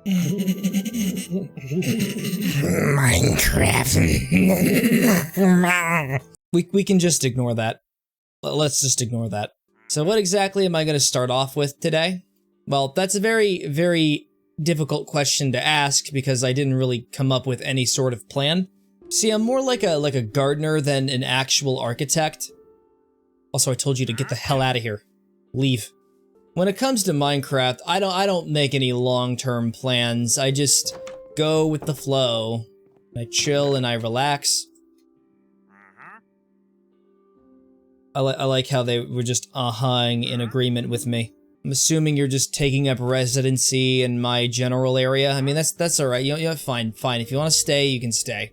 Minecraft. we can just ignore that. Let's just ignore that. So what exactly am I going to start off with today? Well, that's a very, very difficult question to ask because I didn't really come up with any sort of plan. See, I'm more like a gardener than an actual architect. Also, I told you to get the hell out of here. Leave. When it comes to Minecraft, I don't make any long-term plans. I just go with the flow. I chill and I relax. I like how they were just uh-huh-ing in agreement with me. I'm assuming you're just taking up residency in my general area. I mean, that's alright. You know, fine. If you want to stay, you can stay.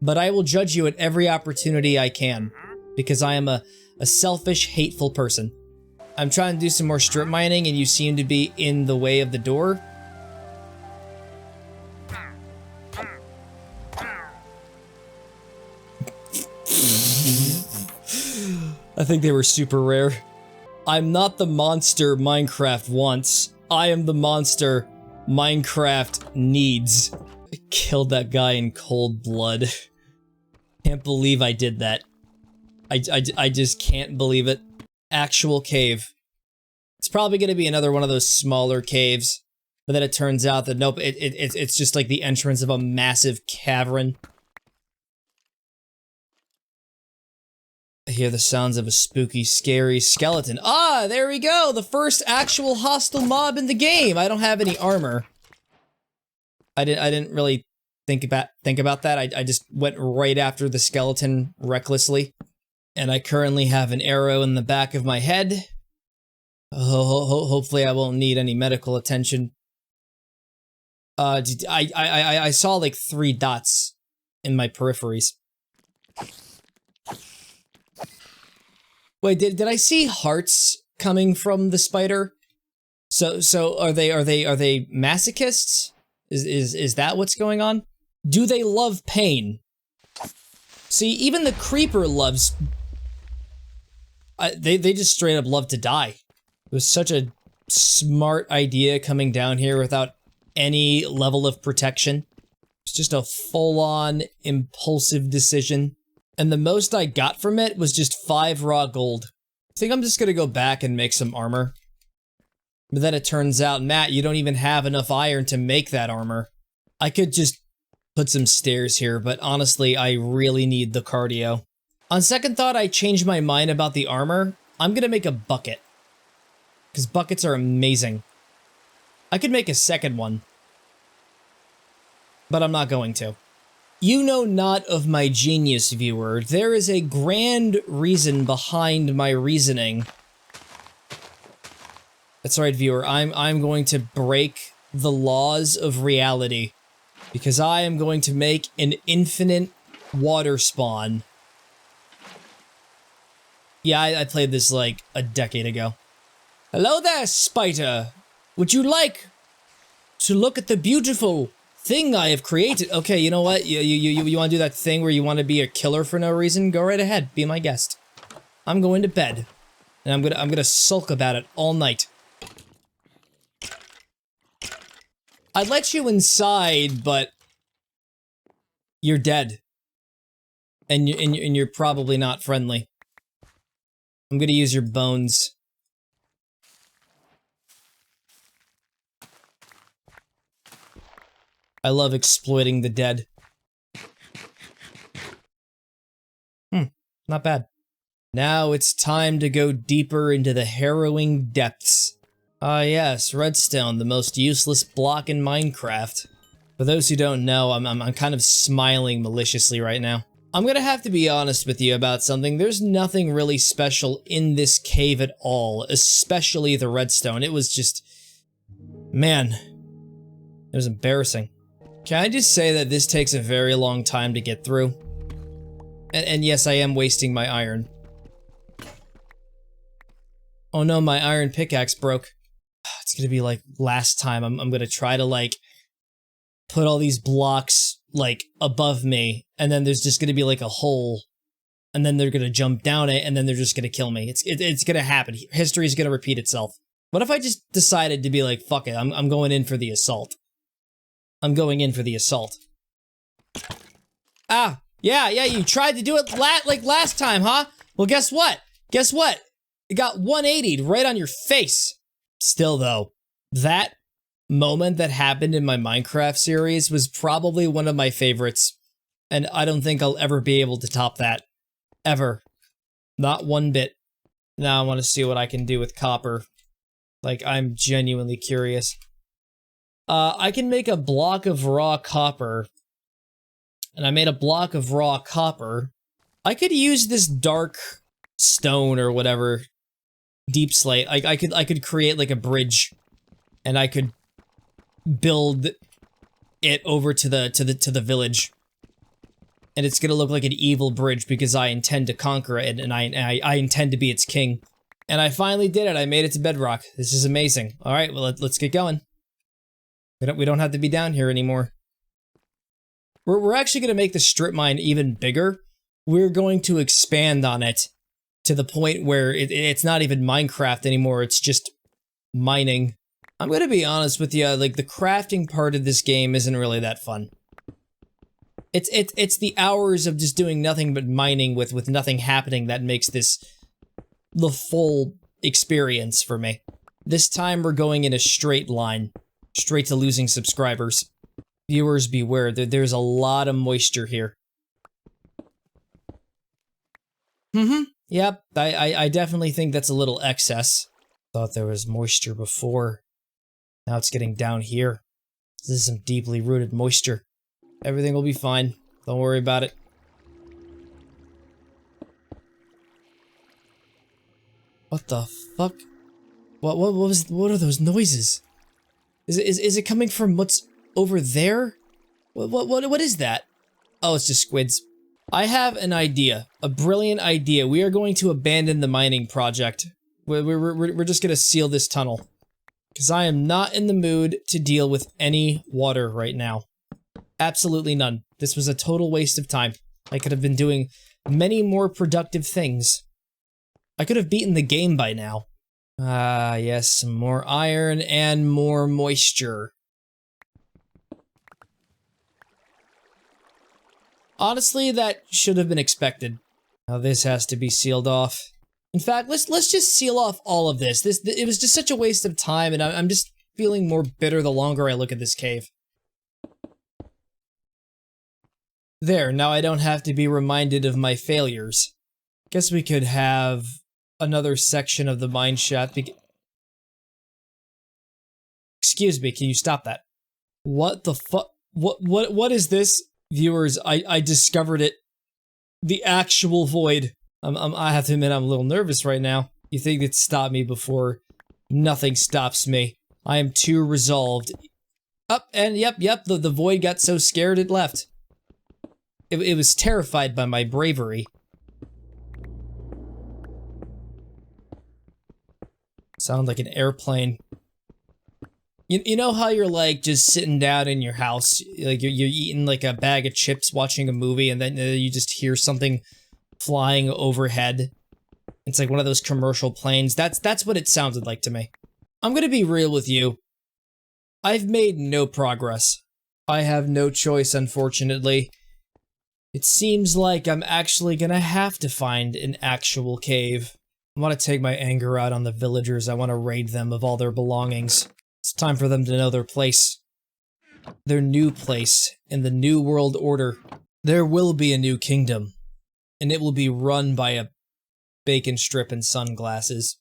But I will judge you at every opportunity I can, because I am a selfish, hateful person. I'm trying to do some more strip mining, and you seem to be in the way of the door. I think they were super rare. I'm not the monster Minecraft wants. I am the monster Minecraft needs. I killed that guy in cold blood. Can't believe I did that. I just can't believe it. Actual cave. It's probably gonna be another one of those smaller caves, but then it turns out that nope, it's just like the entrance of a massive cavern. I hear the sounds of a spooky, scary skeleton. Ah, there we go! The first actual hostile mob in the game! I don't have any armor. I didn't really think about that. I just went right after the skeleton recklessly. And I currently have an arrow in the back of my head. Hopefully I won't need any medical attention. I saw like 3 dots in my peripheries. Wait, did I see hearts coming from the spider? So are they masochists? Is that what's going on? Do they love pain? See, even the creeper loves... they just straight up love to die. It was such a smart idea coming down here without any level of protection. It's just a full-on impulsive decision. And the most I got from it was just 5 raw gold. I think I'm just gonna go back and make some armor. But then it turns out, Matt, you don't even have enough iron to make that armor. I could just put some stairs here, but honestly, I really need the cardio. On second thought, I changed my mind about the armor. I'm gonna make a bucket. Because buckets are amazing. I could make a second one. But I'm not going to. You know not of my genius, viewer. There is a grand reason behind my reasoning. That's right, viewer. I'm going to break the laws of reality. Because I am going to make an infinite water spawn. Yeah, I played this like a decade ago. Hello there, spider. Would you like to look at the beautiful thing I have created? Okay, you know what? You want to do that thing where you want to be a killer for no reason? Go right ahead. Be my guest. I'm going to bed, and I'm gonna sulk about it all night. I'd let you inside, but you're dead, and you're probably not friendly. I'm gonna use your bones. I love exploiting the dead. Not bad. Now it's time to go deeper into the harrowing depths. Ah yes, redstone, the most useless block in Minecraft. For those who don't know, I'm kind of smiling maliciously right now. I'm gonna have to be honest with you about something. There's nothing really special in this cave at all, especially the redstone. It was just... man, it was embarrassing. Can I just say that this takes a very long time to get through? And yes, I am wasting my iron. Oh no, my iron pickaxe broke. It's gonna be like last time. I'm gonna try to like put all these blocks like above me, and then there's just gonna be like a hole, and then they're gonna jump down it, and then they're just gonna kill me. It's gonna happen. History's gonna repeat itself. What if I just decided to be like, fuck it, I'm going in for the assault. I'm going in for the assault. Ah, yeah, you tried to do it like last time, huh? Well, guess what? Guess what? It got 180'd right on your face. Still though, that moment that happened in my Minecraft series was probably one of my favorites. And I don't think I'll ever be able to top that. Ever. Not one bit. Now I want to see what I can do with copper. Like, I'm genuinely curious. I can make a block of raw copper. And I made a block of raw copper. I could use this dark stone or whatever. Deep slate. I could create like a bridge. And I could build it over to the village. And it's gonna look like an evil bridge because I intend to conquer it and I intend to be its king. And I finally did it. I made it to bedrock. This is amazing. All right, well let's get going. We don't have to be down here anymore. We're actually gonna make the strip mine even bigger. We're going to expand on it to the point where it's not even Minecraft anymore. It's just mining. I'm gonna be honest with you. Like the crafting part of this game isn't really that fun. It's the hours of just doing nothing but mining with nothing happening that makes this the full experience for me. This time we're going in a straight line, straight to losing subscribers. Viewers beware, there's a lot of moisture here. Yep, I definitely think that's a little excess. Thought there was moisture before. Now it's getting down here. This is some deeply rooted moisture. Everything will be fine. Don't worry about it. What the fuck? What are those noises? Is it coming from what's over there? What is that? Oh, it's just squids. I have an idea. A brilliant idea. We are going to abandon the mining project. We're just gonna seal this tunnel. Because I am not in the mood to deal with any water right now. Absolutely none. This was a total waste of time. I could have been doing many more productive things. I could have beaten the game by now. Ah, yes, more iron and more moisture. Honestly, that should have been expected. Now this has to be sealed off. In fact, let's just seal off all of this. It was just such a waste of time, and I'm just feeling more bitter the longer I look at this cave. There, now I don't have to be reminded of my failures. Guess we could have another section of the mine shaft. Excuse me, can you stop that? What the fuck? What is this? Viewers, I discovered it. The actual void. I have to admit I'm a little nervous right now. You think it'd stop me before nothing stops me. I am too resolved. Up and yep, the void got so scared it left. It was terrified by my bravery. Sound like an airplane. You know how you're like just sitting down in your house, like you're eating like a bag of chips watching a movie and then you just hear something flying overhead. It's like one of those commercial planes. That's what it sounded like to me. I'm gonna be real with you. I've made no progress. I have no choice, unfortunately. It seems like I'm actually gonna have to find an actual cave. I want to take my anger out on the villagers. I want to raid them of all their belongings. It's time for them to know their place. Their new place in the new world order. There will be a new kingdom. And it will be run by a bacon strip and sunglasses.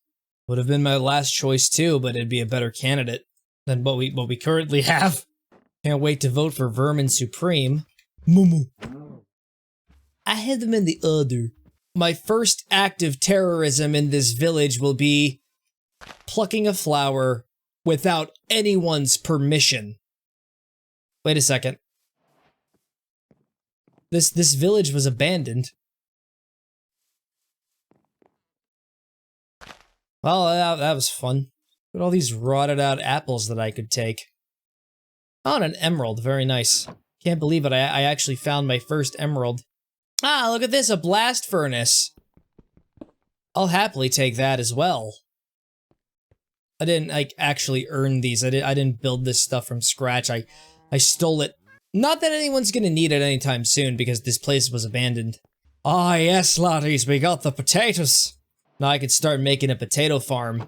Would have been my last choice too, but it'd be a better candidate than what we currently have. Can't wait to vote for Vermin Supreme. Mumu. I had them in the other. My first act of terrorism in this village will be plucking a flower without anyone's permission. Wait a second. This village was abandoned. Well, that was fun. Look at all these rotted out apples that I could take. Oh, and an emerald. Very nice. Can't believe it. I actually found my first emerald. Ah, look at this. A blast furnace. I'll happily take that as well. I didn't, like, actually earn these. I didn't build this stuff from scratch. I stole it. Not that anyone's gonna need it anytime soon, because this place was abandoned. Ah, yes, laddies, we got the potatoes. Now I could start making a potato farm.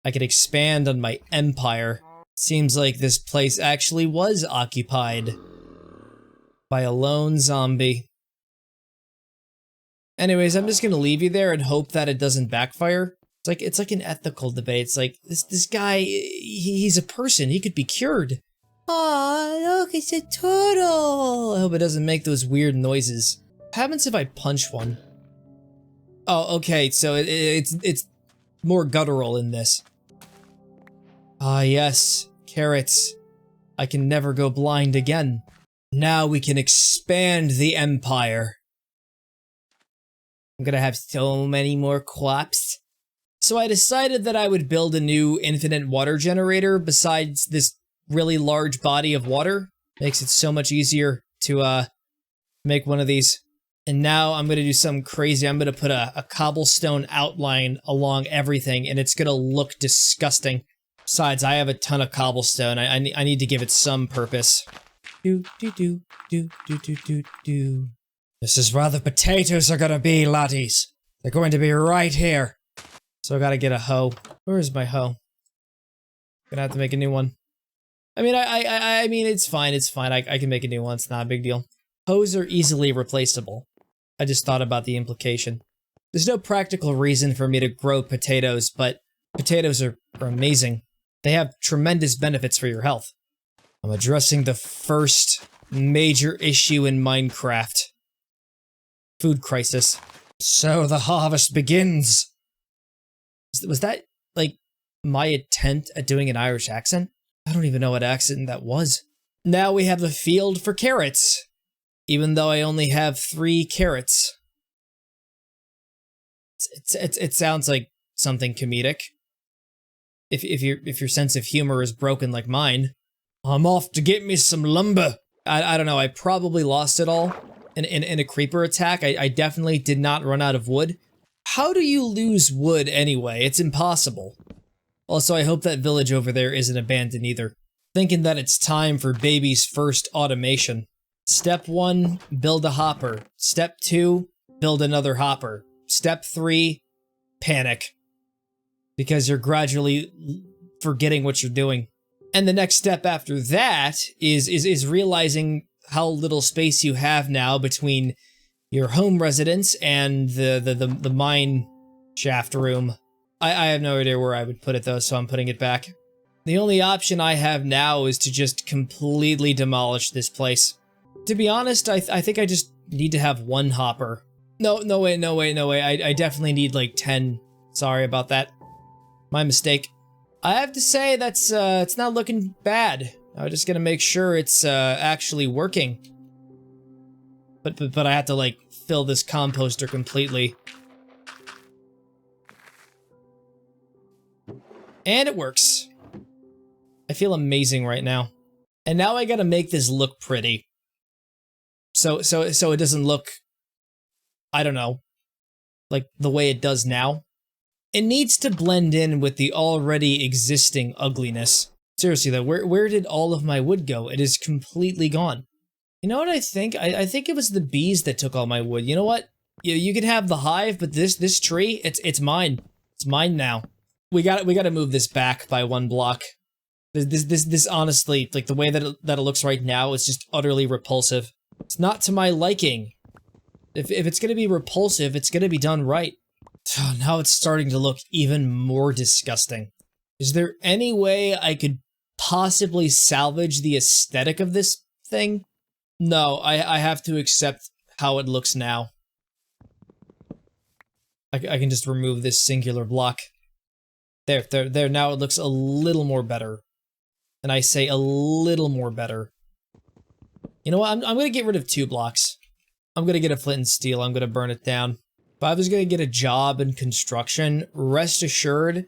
I could expand on my empire. Seems like this place actually was occupied by a lone zombie. Anyways, I'm just gonna leave you there and hope that it doesn't backfire. It's like an ethical debate. It's like, this guy, he's a person. He could be cured. Aw, look, it's a turtle. I hope it doesn't make those weird noises. What happens if I punch one? Oh, okay, so it's more guttural in this. Ah, yes, carrots. I can never go blind again. Now we can expand the empire. I'm gonna have so many more crops. So I decided that I would build a new infinite water generator besides this really large body of water. Makes it so much easier to make one of these. And now I'm gonna do something crazy. I'm gonna put a cobblestone outline along everything, and it's gonna look disgusting. Besides, I have a ton of cobblestone. I need to give it some purpose. Do. This is where the potatoes are gonna be, laddies. They're going to be right here. So I gotta get a hoe. Where is my hoe? Gonna have to make a new one. I mean, I mean, it's fine, I can make a new one, it's not a big deal. Hoes are easily replaceable. I just thought about the implication. There's no practical reason for me to grow potatoes, but potatoes are amazing. They have tremendous benefits for your health. I'm addressing the first major issue in Minecraft. Food crisis. So the harvest begins. Was that, like, my attempt at doing an Irish accent? I don't even know what accent that was. Now we have the field for carrots. Even though I only have 3 carrots. It sounds like something comedic. If your sense of humor is broken like mine. I'm off to get me some lumber. I don't know, I probably lost it all in a creeper attack. I definitely did not run out of wood. How do you lose wood anyway? It's impossible. Also, I hope that village over there isn't abandoned either. Thinking that it's time for baby's first automation. Step 1, build a hopper. Step 2, build another hopper. Step 3, panic. Because you're gradually forgetting what you're doing. And the next step after that is realizing how little space you have now between your home residence and the mine shaft room. I have no idea where I would put it though, so I'm putting it back. The only option I have now is to just completely demolish this place. To be honest, I think I just need to have 1 hopper. No way. I definitely need like 10. Sorry about that. My mistake. I have to say that's it's not looking bad. I'm just gonna make sure it's actually working. But I have to like fill this composter completely. And it works. I feel amazing right now. And now I gotta make this look pretty. So it doesn't look, I don't know, like the way it does now. It needs to blend in with the already existing ugliness. Seriously though, where did all of my wood go? It is completely gone. You know what I think? I think it was the bees that took all my wood. You know what? You can have the hive, but this tree, it's mine. It's mine now. We gotta move this back by 1 block. This honestly, like the way that it looks right now is just utterly repulsive. It's not to my liking. If it's gonna be repulsive, it's gonna be done right. Now it's starting to look even more disgusting. Is there any way I could possibly salvage the aesthetic of this thing? No, I have to accept how it looks now. I can just remove this singular block. There, now it looks a little more better. And I say a little more better. You know what, I'm gonna get rid of 2 blocks. I'm gonna get a flint and steel, I'm gonna burn it down. If I was gonna get a job in construction, rest assured,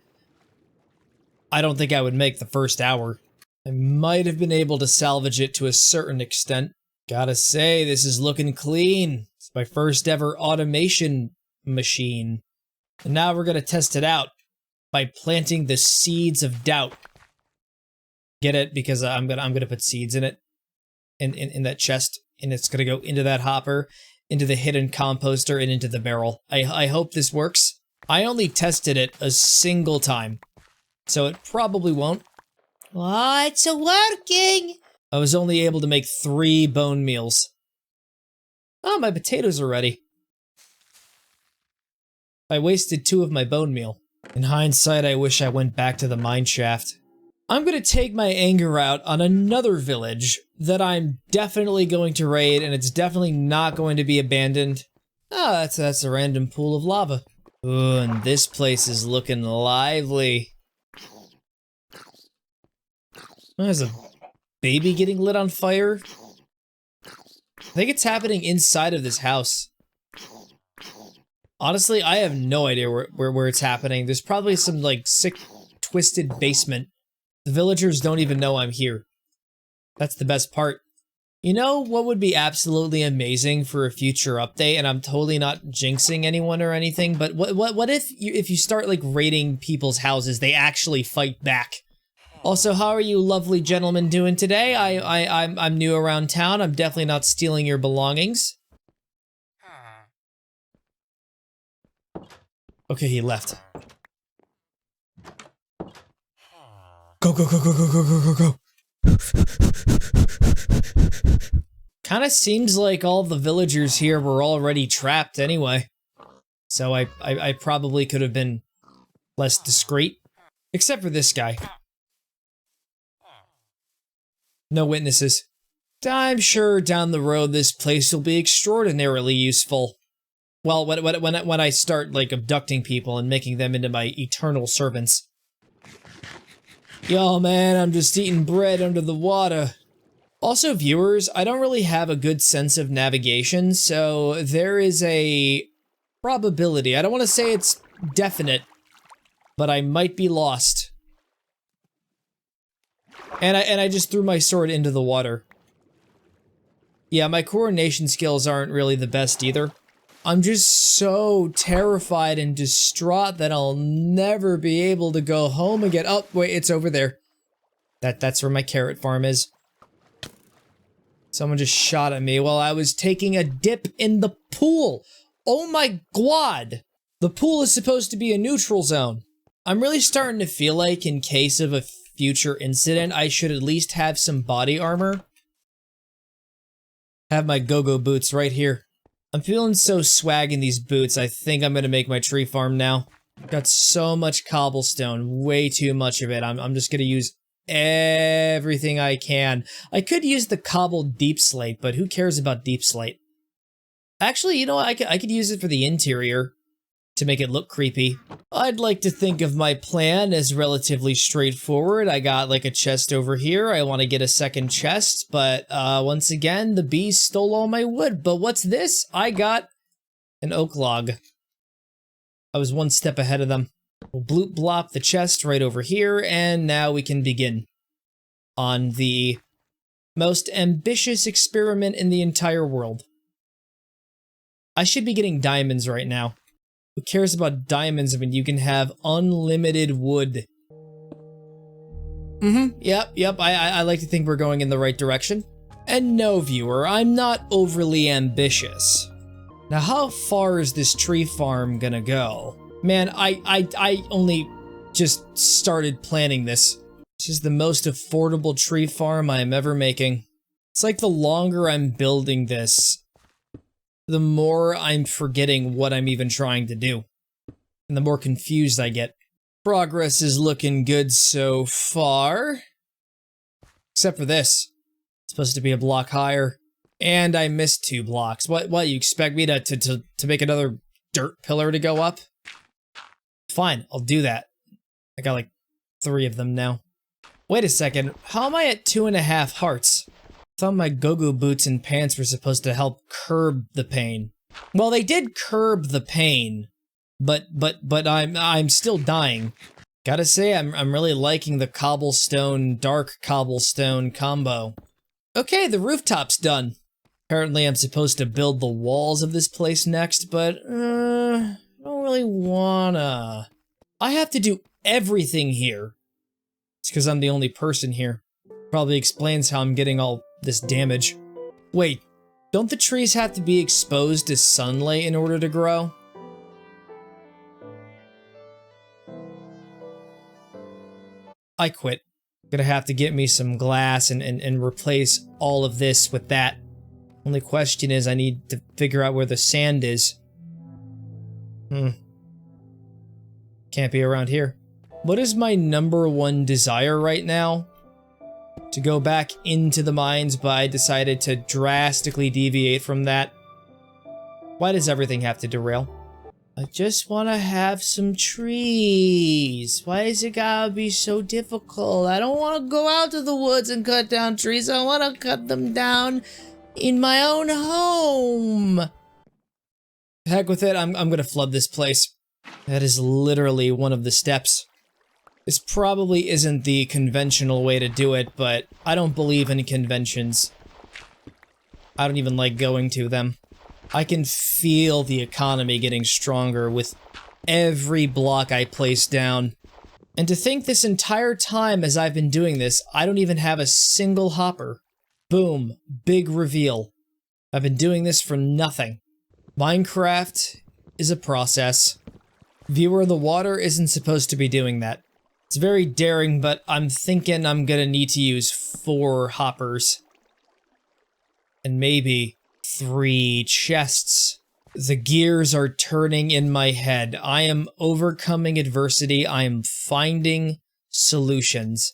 I don't think I would make the first hour. I might have been able to salvage it to a certain extent. Gotta say, this is looking clean. It's my first ever automation machine. And now we're gonna test it out. by planting the seeds of doubt. Get it? Because I'm gonna put seeds in it, in that chest, and it's gonna go into that hopper, into the hidden composter, and into the barrel. I hope this works. I only tested it a single time, so it probably won't. Oh, it's working! I was only able to make 3 bone meals. Oh, my potatoes are ready. I wasted 2 of my bone meal. In hindsight, I wish I went back to the mine shaft. I'm gonna take my anger out on another village that I'm definitely going to raid, and it's definitely not going to be abandoned. Ah, that's a random pool of lava. Ooh, and this place is looking lively. There's a baby getting lit on fire. I think it's happening inside of this house. Honestly, I have no idea where it's happening. There's probably some, like, sick, twisted basement. The villagers don't even know I'm here. That's the best part. You know what would be absolutely amazing for a future update, and I'm totally not jinxing anyone or anything, but what if you start, like, raiding people's houses, they actually fight back? Also, how are you lovely gentlemen doing today? I'm new around town. I'm definitely not stealing your belongings. Okay, he left. Go, go, go, go, go, go, go, go, go. Kinda seems like all the villagers here were already trapped anyway. So I probably could have been less discreet. Except for this guy. No witnesses. I'm sure down the road this place will be extraordinarily useful. Well, when I start, like, abducting people and making them into my eternal servants. Yo, man, I'm just eating bread under the water. Also, viewers, I don't really have a good sense of navigation, so there is a probability. I don't want to say it's definite, but I might be lost. And I just threw my sword into the water. Yeah, my coordination skills aren't really the best either. I'm just so terrified and distraught that I'll never be able to go home again. Oh, wait, it's over there. That's where my carrot farm is. Someone just shot at me while I was taking a dip in the pool. Oh my god! The pool is supposed to be a neutral zone. I'm really starting to feel like in case of a future incident, I should at least have some body armor. Have my go-go boots right here. I'm feeling so swag in these boots, I think I'm gonna make my tree farm now. Got so much cobblestone, way too much of it. I'm just gonna use everything I can. I could use the cobbled deep slate, but who cares about deep slate? Actually, you know what? I could use it for the interior to make it look creepy. I'd like to think of my plan as relatively straightforward. I got like a chest over here. I want to get a second chest, but once again, the bees stole all my wood. But what's this? I got an oak log. I was one step ahead of them. We'll bloop blop the chest right over here, and now we can begin on the most ambitious experiment in the entire world. I should be getting diamonds right now. Who cares about diamonds? I mean, you can have unlimited wood. Yep, I like to think we're going in the right direction. And no, viewer, I'm not overly ambitious. Now, how far is this tree farm gonna go? Man, I only just started planning this. This is the most affordable tree farm I am ever making. It's like the longer I'm building this, the more I'm forgetting what I'm even trying to do. And the more confused I get. Progress is looking good so far. Except for this. It's supposed to be a block higher. And I missed 2 blocks. What, you expect me to make another dirt pillar to go up? Fine, I'll do that. I got like 3 of them now. Wait a second, how am I at 2.5 hearts? I thought my go-go boots and pants were supposed to help curb the pain. Well, they did curb the pain, but I'm still dying. Gotta say, I'm really liking the cobblestone, dark cobblestone combo. Okay, the rooftop's done. Apparently I'm supposed to build the walls of this place next, but I don't really wanna. I have to do everything here. It's because I'm the only person here. Probably explains how I'm getting all this damage. Wait, don't the trees have to be exposed to sunlight in order to grow? I quit. Gonna have to get me some glass and replace all of this with that. Only question is I need to figure out where the sand is. Can't be around here. What is my #1 desire right now? To go back into the mines, but I decided to drastically deviate from that. Why does everything have to derail? I just want to have some trees. Why is it gotta be so difficult? I don't want to go out to the woods and cut down trees. I want to cut them down in my own home. Heck with it, I'm gonna flood this place. That is literally one of the steps. This probably isn't the conventional way to do it, but I don't believe in conventions. I don't even like going to them. I can feel the economy getting stronger with every block I place down. And to think this entire time as I've been doing this, I don't even have a single hopper. Boom, big reveal. I've been doing this for nothing. Minecraft is a process. Viewer, the water isn't supposed to be doing that. It's very daring, but I'm thinking I'm gonna need to use 4 hoppers. And maybe 3 chests. The gears are turning in my head. I am overcoming adversity. I am finding solutions.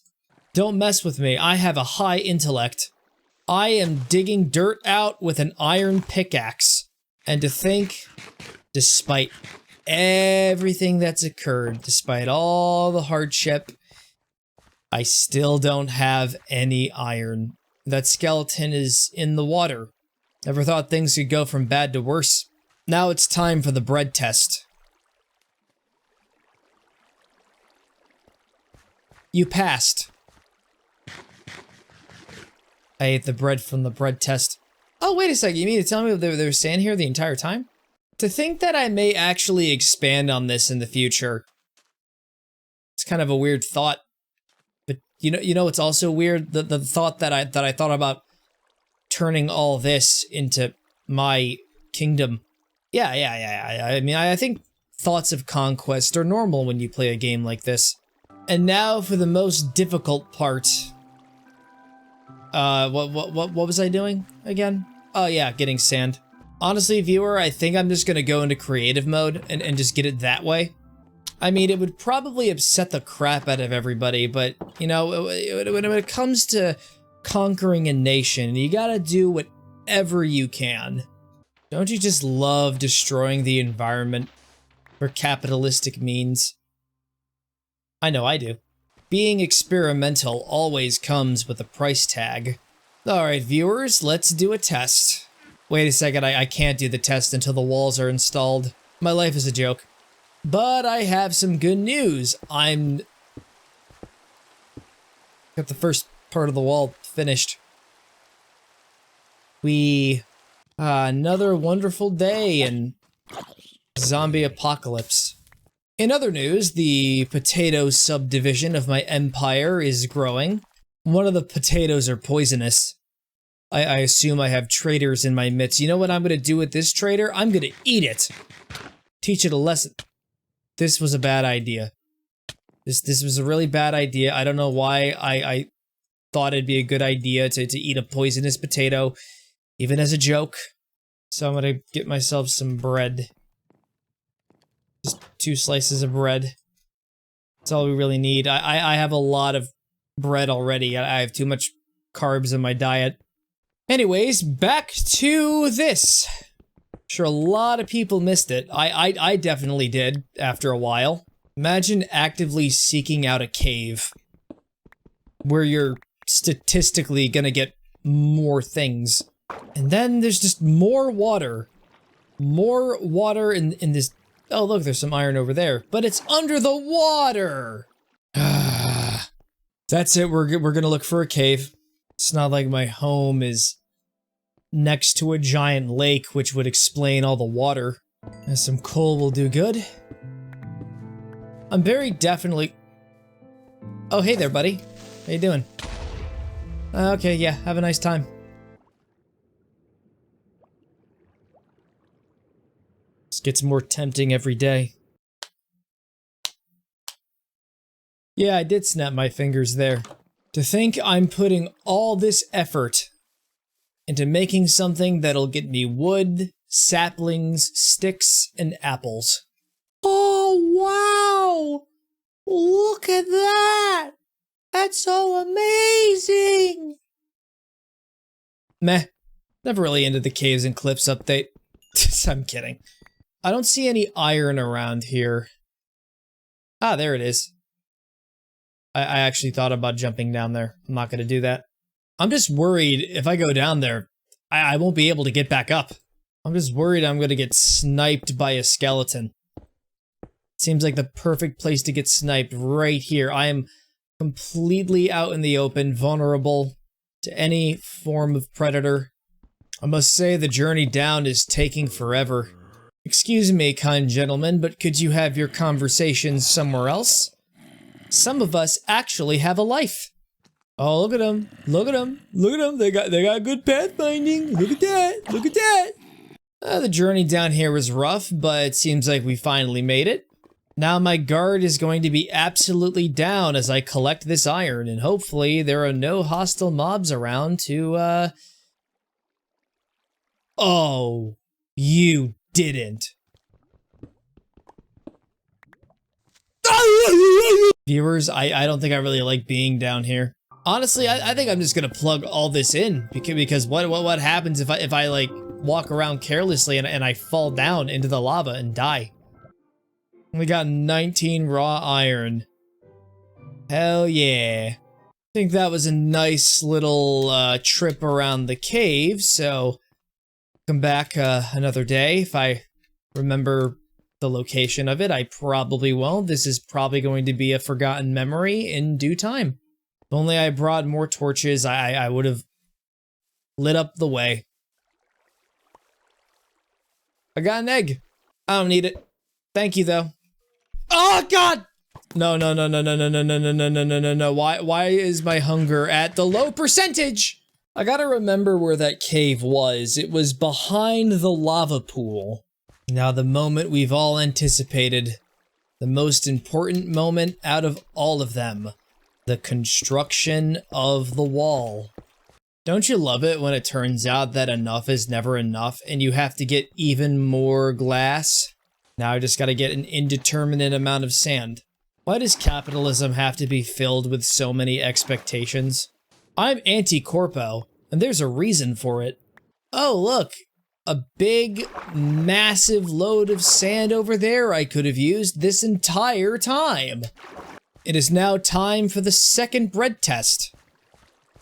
Don't mess with me. I have a high intellect. I am digging dirt out with an iron pickaxe. And to think, despite everything that's occurred, despite all the hardship, I still don't have any iron. That skeleton is in the water. Never thought things could go from bad to worse. Now it's time for the bread test. You passed. I ate the bread from the bread test. Oh, wait a second, you mean to tell me there was sand here the entire time? To think that I may actually expand on this in the future. It's kind of a weird thought. But you know it's also weird? The thought that I thought about turning all this into my kingdom. Yeah. I mean, I think thoughts of conquest are normal when you play a game like this. And now for the most difficult part. What was I doing again? Oh yeah, getting sand. Honestly, viewer, I think I'm just gonna go into creative mode and just get it that way. I mean, it would probably upset the crap out of everybody, but, you know, when it comes to conquering a nation, you gotta do whatever you can. Don't you just love destroying the environment for capitalistic means? I know I do. Being experimental always comes with a price tag. Alright, viewers, let's do a test. Wait a second, I can't do the test until the walls are installed. My life is a joke. But I have some good news. Got the first part of the wall finished. Another wonderful day in zombie apocalypse. In other news, the potato subdivision of my empire is growing. One of the potatoes are poisonous. I assume I have traitors in my midst. You know what I'm gonna do with this traitor? I'm gonna eat it! Teach it a lesson. This was a bad idea. This was a really bad idea. I don't know why I thought it'd be a good idea to eat a poisonous potato, even as a joke. So I'm gonna get myself some bread. Just 2 slices of bread. That's all we really need. I have a lot of bread already. I have too much carbs in my diet. Anyways, back to this. Sure, a lot of people missed it. I definitely did, after a while. Imagine actively seeking out a cave where you're statistically gonna get more things. And then there's just more water. More water in this... Oh, look, there's some iron over there. But it's under the water! That's it, we're gonna look for a cave. It's not like my home is next to a giant lake, which would explain all the water. And some coal will do good. I'm very definitely... Oh, hey there, buddy. How you doing? Okay, yeah, have a nice time. This gets more tempting every day. Yeah, I did snap my fingers there. To think I'm putting all this effort into making something that'll get me wood, saplings, sticks, and apples. Oh, wow! Look at that! That's so amazing! Meh. Never really into the Caves and Cliffs update. I'm kidding. I don't see any iron around here. Ah, there it is. I actually thought about jumping down there. I'm not gonna do that. I'm just worried if I go down there, I won't be able to get back up. I'm just worried I'm gonna get sniped by a skeleton. Seems like the perfect place to get sniped right here. I am completely out in the open, vulnerable to any form of predator. I must say the journey down is taking forever. Excuse me, kind gentlemen, but could you have your conversations somewhere else? Some of us actually have a life. Oh, look at them. Look at them. Look at them. They got good pathfinding. Look at that. Look at that. The journey down here was rough, but it seems like we finally made it. Now my guard is going to be absolutely down as I collect this iron, and hopefully there are no hostile mobs around to, Oh, you didn't. Viewers, I don't think I really like being down here. Honestly, I think I'm just gonna plug all this in because what happens if I like walk around carelessly and I fall down into the lava and die? We got 19 raw iron. Hell yeah. I think that was a nice little trip around the cave, so come back another day if I remember the location of it. I probably won't. This is probably going to be a forgotten memory in due time. If only I brought more torches, I would have lit up the way. I got an egg. I don't need it. Thank you, though. Oh, God! No. Why is my hunger at the low percentage? I gotta remember where that cave was. It was behind the lava pool. Now the moment we've all anticipated. The most important moment out of all of them. The construction of the wall. Don't you love it when it turns out that enough is never enough and you have to get even more glass? Now I just gotta get an indeterminate amount of sand. Why does capitalism have to be filled with so many expectations? I'm anti-corpo, and there's a reason for it. Oh, look! A big, massive load of sand over there I could have used this entire time! It is now time for the second bread test.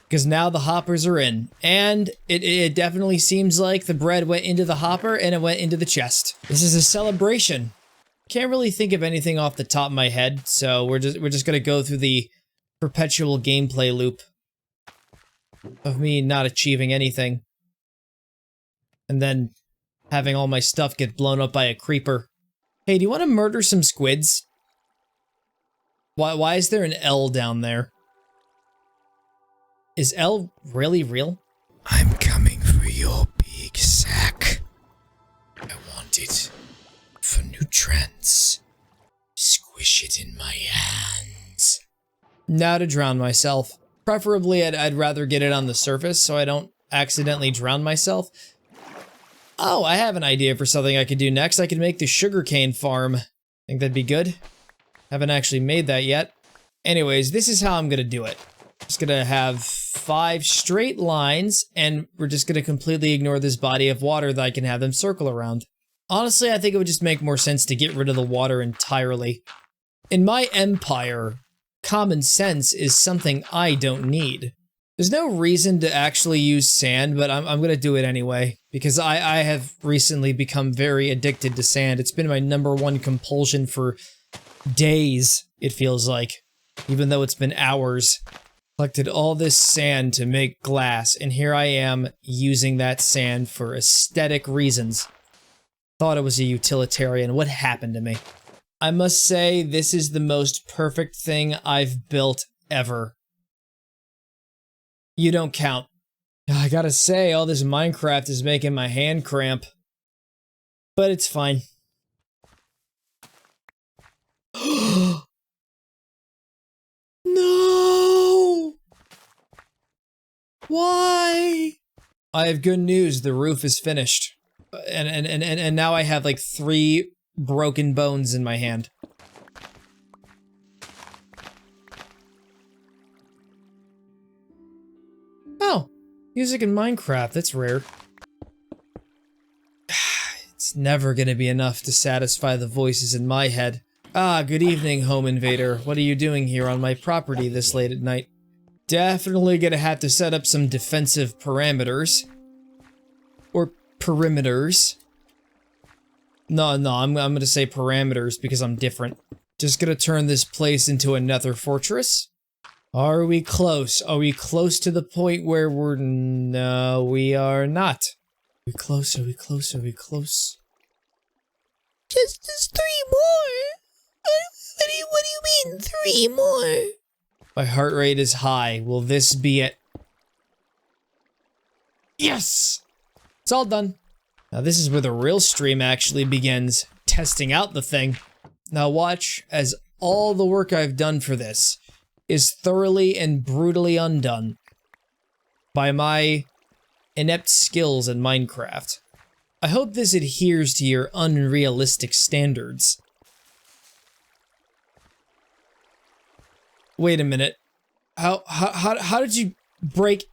Because now the hoppers are in, and it definitely seems like the bread went into the hopper and it went into the chest. This is a celebration. Can't really think of anything off the top of my head, so we're just gonna go through the perpetual gameplay loop of me not achieving anything. And then having all my stuff get blown up by a creeper. Hey, do you want to murder some squids? Why is there an L down there? Is L really real? I'm coming for your big sack. I want it for nutrients. Squish it in my hands. Now to drown myself. Preferably, I'd rather get it on the surface so I don't accidentally drown myself. Oh, I have an idea for something I could do next. I could make the sugarcane farm. Think that'd be good? Haven't actually made that yet. Anyways, this is how I'm gonna do it. Just gonna have 5 straight lines, and we're just gonna completely ignore this body of water that I can have them circle around. Honestly, I think it would just make more sense to get rid of the water entirely. In my empire, common sense is something I don't need. There's no reason to actually use sand, but I'm gonna do it anyway, because I have recently become very addicted to sand. It's been my #1 compulsion for days, it feels like, even though it's been hours. Collected all this sand to make glass, and here I am using that sand for aesthetic reasons. Thought it was a utilitarian. What happened to me? I must say, this is the most perfect thing I've built ever. You don't count. I gotta say, all this Minecraft is making my hand cramp. But it's fine. No! Why? I have good news, the roof is finished. And now I have like 3 broken bones in my hand. Oh, music in Minecraft, that's rare. It's never gonna be enough to satisfy the voices in my head. Ah, good evening, home invader. What are you doing here on my property this late at night? Definitely gonna have to set up some defensive parameters. Or perimeters. No, I'm gonna say parameters because I'm different. Just gonna turn this place into a nether fortress. Are we close? Are we close to the point where we're... No, we are not. Are we close? Are we close? Are we close? Just 3 more. What do you mean 3 more? My heart rate is high. Will this be it? Yes! It's all done. Now this is where the real stream actually begins, testing out the thing. Now watch as all the work I've done for this is thoroughly and brutally undone by my inept skills in Minecraft. I hope this adheres to your unrealistic standards. Wait a minute. How did you break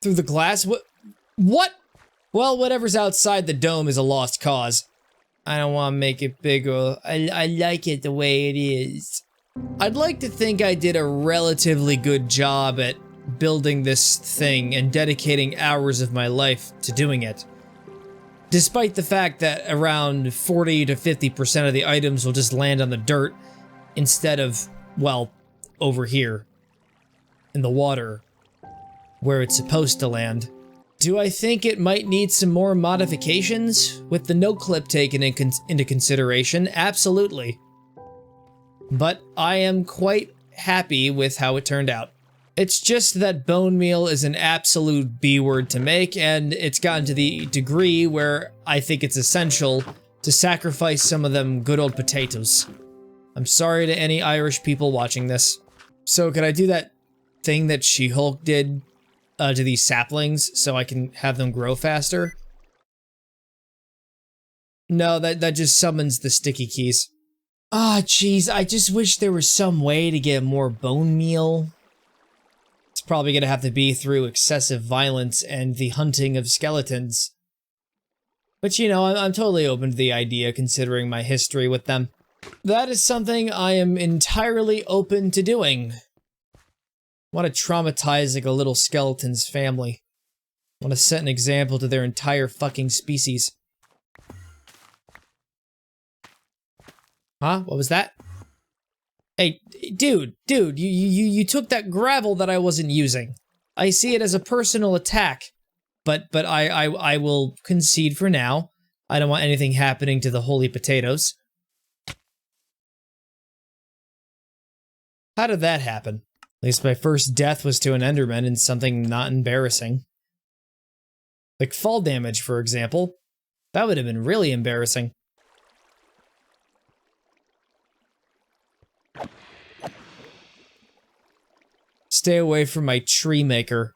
through the glass? What? Well, whatever's outside the dome is a lost cause. I don't want to make it bigger. I like it the way it is. I'd like to think I did a relatively good job at building this thing and dedicating hours of my life to doing it. Despite the fact that around 40 to 50% of the items will just land on the dirt instead of, well, over here in the water where it's supposed to land. Do I think it might need some more modifications? With the no clip taken into consideration, absolutely. But I am quite happy with how it turned out. It's just that bone meal is an absolute B word to make, and it's gotten to the degree where I think it's essential to sacrifice some of them good old potatoes. I'm sorry to any Irish people watching this. So could I do that thing that She-Hulk did to these saplings so I can have them grow faster? No, that just summons the sticky keys. Ah, jeez, I just wish there was some way to get more bone meal. It's probably gonna have to be through excessive violence and the hunting of skeletons. But you know, I'm totally open to the idea considering my history with them. That is something I am entirely open to doing. Want to traumatize like a little skeleton's family. Want to set an example to their entire fucking species. Huh? What was that? Hey, dude, you took that gravel that I wasn't using. I see it as a personal attack, but I will concede for now. I don't want anything happening to the holy potatoes. How did that happen? At least my first death was to an Enderman in something not embarrassing. Like fall damage, for example. That would have been really embarrassing. Stay away from my tree maker.